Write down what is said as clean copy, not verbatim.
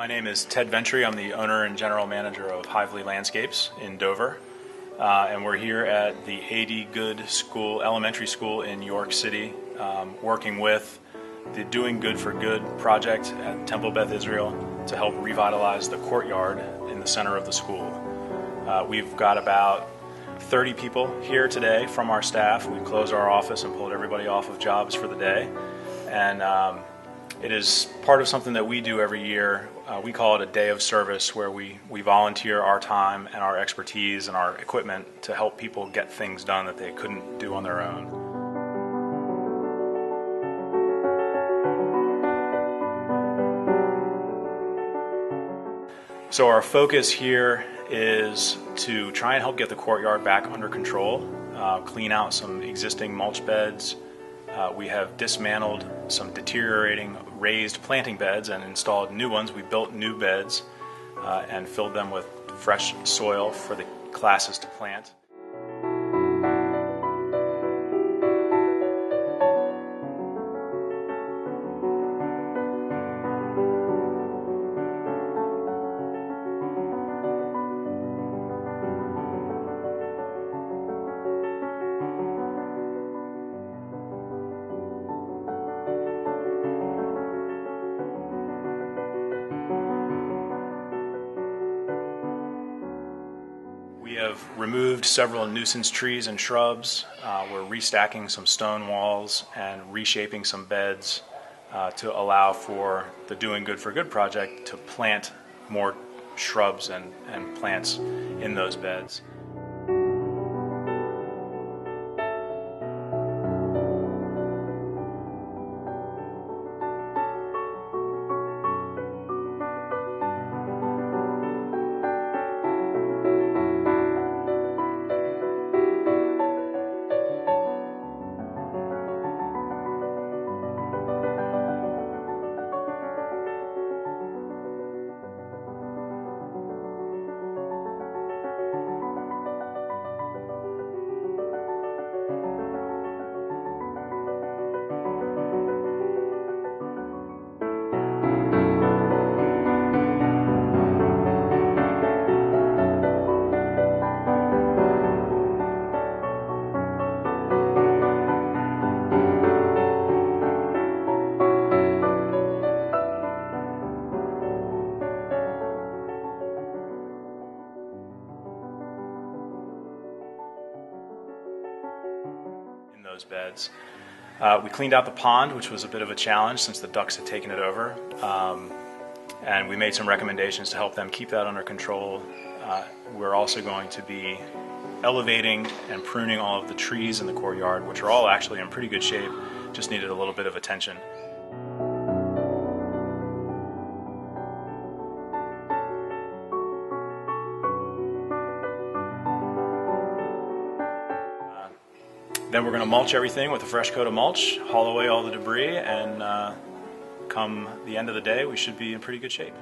My name is Ted Ventry. I'm the owner and general manager of Hively Landscapes in Dover. And we're here at the Goode School, elementary school in York City, working with the Doing Good for Good project at Temple Beth Israel to help revitalize the courtyard in the center of the school. We've got about 30 people here today from our staff. We closed our office and pulled everybody off of jobs for the day. And it is part of something that we do every year. We call it a day of service, where we volunteer our time and our expertise and our equipment to help people get things done that they couldn't do on their own. So our focus here is to try and help get the courtyard back under control, clean out some existing mulch beds. We have dismantled some deteriorating raised planting beds and installed new ones. We built new beds and filled them with fresh soil for the classes to plant. We have removed several nuisance trees and shrubs. We're restacking some stone walls and reshaping some beds to allow for the Doing Good for Good project to plant more shrubs and plants in those beds. Those beds. We cleaned out the pond, which was a bit of a challenge since the ducks had taken it over, and we made some recommendations to help them keep that under control. We're also going to be elevating and pruning all of the trees in the courtyard, which are all actually in pretty good shape, just needed a little bit of attention. Then we're going to mulch everything with a fresh coat of mulch, haul away all the debris, and come the end of the day, we should be in pretty good shape.